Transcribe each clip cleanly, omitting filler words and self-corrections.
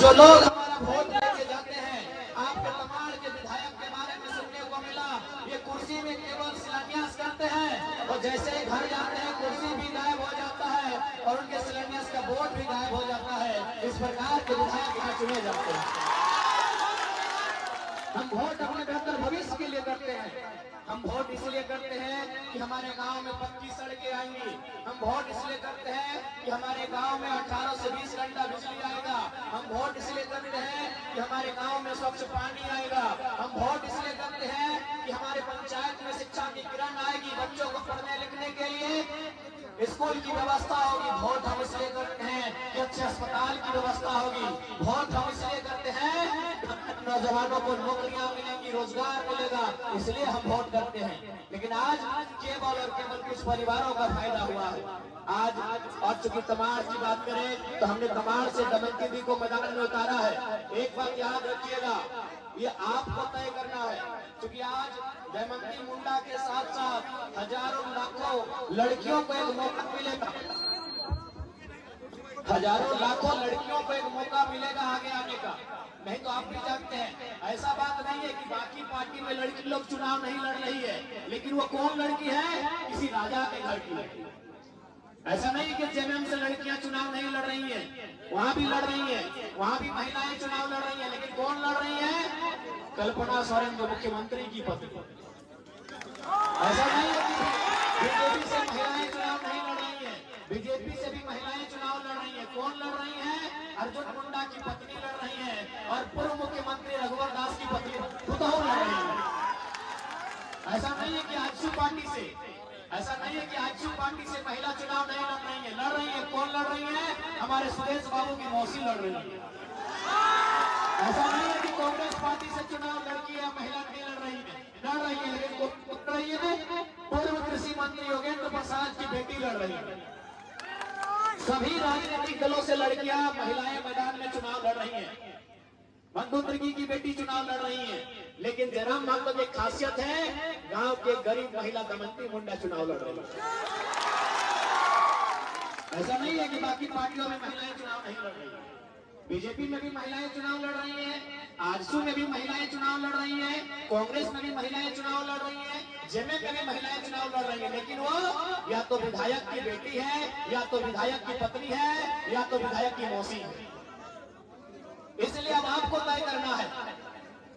जो लोग हमारा वोट लेके जाते हैं, आपके तमाम के विधायक के बारे में सुनने को मिला, ये कुर्सी में केवल शिलान्यास करते हैं और जैसे ही घर जाते हैं कुर्सी भी गायब हो जाता है और उनके शिलान्यास का वोट भी गायब हो जाता है। इस प्रकार के विधायक यहाँ चुने जाते हैं। हम वोट अपने बेहतर भविष्य के लिए करते हैं। हम वोट इसलिए करते हैं कि हमारे गांव में पक्की सड़कें आएंगी। हम वोट इसलिए करते हैं कि हमारे गांव में 18 से 20 घंटा बिजली आएगा। हम वोट इसलिए करते हैं कि हमारे गांव में स्वच्छ पानी आएगा। हम वोट इसलिए करते हैं कि हमारे पंचायत में शिक्षा की किरण आएगी, बच्चों को पढ़ने लिखने के लिए स्कूल की व्यवस्था होगी। वोट हम इसलिए करते हैं कि अच्छे अस्पताल की व्यवस्था होगी। वोट हम इसलिए करते हैं नौजवानों को नौकरियां मिलेंगी, रोजगार मिलेगा, इसलिए हम वोट करते हैं। लेकिन आज केवल और केवल कुछ परिवारों का फायदा हुआ है। आज और चूंकि तमाड़ की बात करें तो हमने तमाड़ से दमयंती दी को मैदान में उतारा है। एक बात याद रखिएगा, ये आपको तय करना है, क्योंकि आज दमयंती मुंडा के साथ साथ हजारों लाखों लड़कियों को एक मौका मिलेगा। हजारों लाखों लड़कियों को एक मौका मिलेगा आगे आने का। नहीं तो आप भी जानते हैं, ऐसा बात नहीं है कि बाकी पार्टी में लड़की लोग चुनाव नहीं लड़ रही है, लेकिन वो कौन लड़की है? किसी राजा के घर की लड़की। ऐसा नहीं कि जेएमएम से लड़कियां चुनाव नहीं लड़ रही हैं, वहां भी लड़ रही हैं, वहां भी महिलाएं चुनाव लड़ रही हैं, लेकिन कौन लड़ रही है? कल्पना सोरेन जो मुख्यमंत्री की पत्नी। ऐसा नहीं है कि बीजेपी से महिलाएं चुनाव नहीं लड़ रही है, बीजेपी से भी महिलाएं चुनाव लड़ रही है। कौन लड़ रही है? अर्जुन मुंडा की पत्नी लड़ रही है और पूर्व मुख्यमंत्री रघुवर दास की पत्नी खुद लड़ रही है। ऐसा नहीं है कि आजसू पार्टी से, ऐसा नहीं है कि आजसू पार्टी से महिला चुनाव नहीं लड़ रही है, लड़ रही है। कौन लड़ रही है? हमारे सुरेश बाबू की मौसी लड़ रही है। ऐसा नहीं है कि कांग्रेस पार्टी से चुनाव लड़की या महिला नहीं लड़ रही है, लड़ रही है, लेकिन लड़ रही है पूर्व कृषि मंत्री योगेंद्र प्रसाद की बेटी लड़ रही है। सभी राजनीतिक दलों से लड़कियां महिलाएं मैदान में चुनाव लड़ रही हैं। बंधु तिर्की की बेटी चुनाव लड़ रही है, लेकिन जयराम महतो की खासियत है, गांव के गरीब महिला दमयंती मुंडा चुनाव लड़ रही है। ऐसा नहीं है कि बाकी पार्टियों में महिलाएं चुनाव नहीं लड़ रही है। बीजेपी में भी महिलाएं चुनाव लड़ रही हैं, आजसू में भी महिलाएं चुनाव लड़ रही हैं, कांग्रेस में भी महिलाएं चुनाव लड़ रही हैं, जेएमएम में भी महिलाएं चुनाव लड़ रही हैं, लेकिन वो या तो विधायक की बेटी है, या तो विधायक की पत्नी है, या तो विधायक की मौसी है। इसलिए अब आपको तय करना है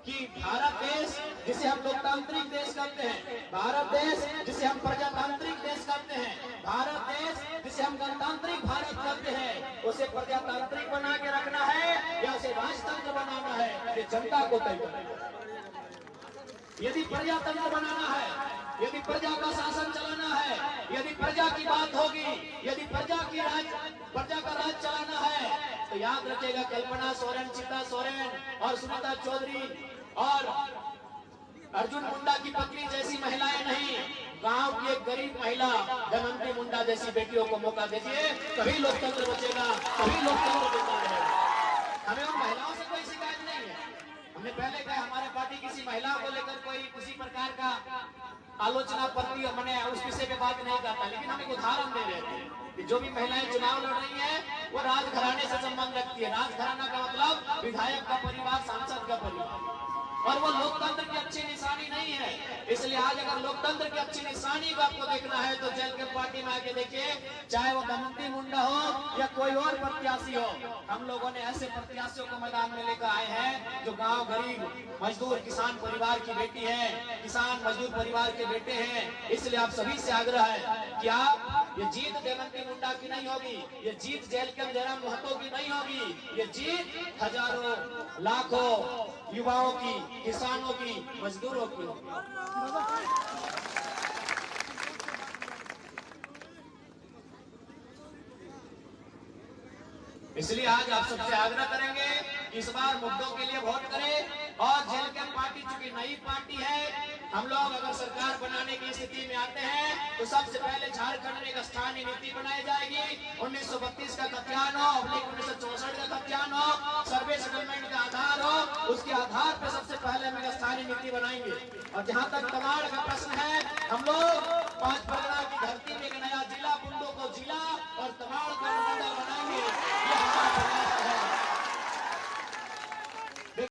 कि भारत देश जिसे हम लोकतांत्रिक देश कहते हैं, भारत देश जिसे हम प्रजातांत्रिक देश कहते हैं, भारत देश जिसे हम गणतांत्रिक भारत कहते हैं, उसे प्रजातांत्रिक बना के रखना है या उसे राजतंत्र बनाना है, ये जनता को तय करना है। यदि प्रजातंत्र बनाना है, यदि प्रजा का शासन चलाना है, यदि प्रजा की बात होगी, यदि प्रजा का राज चलाना है, तो याद रखिएगा कल्पना सोरेन, चित्ता सोरेन और सुनीता चौधरी और अर्जुन मुंडा की पत्नी जैसी महिलाएं नहीं, गांव की एक गरीब महिला दमयंती मुंडा जैसी बेटियों को मौका दीजिए, तभी लोकतंत्र बचेगा, तभी लोकतंत्र जिंदा रहेगा। हमें उन महिलाओं से कोई शिकायत नहीं है। हमने पहले कहा हमारे पार्टी किसी महिला को लेकर कोई किसी प्रकार का आलोचना पड़ती है, मैंने उस विषय पे बात नहीं करता, लेकिन हम एक उदाहरण दे रहे थे कि जो भी महिलाएं चुनाव लड़ रही है वो राजघराने से संबंध रखती है। राजघराना का मतलब विधायक का परिवार, सांसद का परिवार, और वो लोकतंत्र की अच्छी निशानी नहीं है। इसलिए आज अगर लोकतंत्र की अच्छी निशानी को आपको देखना है तो जेल के पार्टी में आके देखिए, चाहे वो दमयंती मुंडा हो या कोई और प्रत्याशी हो, हम लोगों ने ऐसे प्रत्याशियों को मैदान में लेकर आए हैं जो गांव गरीब मजदूर किसान परिवार की बेटी है, किसान मजदूर परिवार के बेटे हैं। इसलिए आप सभी से आग्रह है कि आप ये जीत दमयंती मुंडा की नहीं होगी, ये जीत जेल के जयराम महतो की नहीं होगी, ये जीत हजारों लाखों युवाओं की, किसानों की, मजदूरों की होगी। इसलिए आज आप सबसे आग्रह करेंगे कि इस बार मुद्दों के लिए वोट करें। और जेल के पार्टी चूंकि नई पार्टी है, हम लोग अगर सरकार बनाने की स्थिति में आते हैं तो सबसे पहले झारखंड में एक स्थानीय नीति बनाई जाएगी। 1932 का खतियान हो, 1964 का खतियान हो, सर्वे सेटलमेंट का आधार हो, उसके आधार पर सबसे पहले हम एक स्थानीय नीति बनाएंगे। और जहां तक तमाड़ का प्रश्न है, हम लोग 5 परगना की धरती में एक नया जिला बुंडो को जिला और तमाड़ का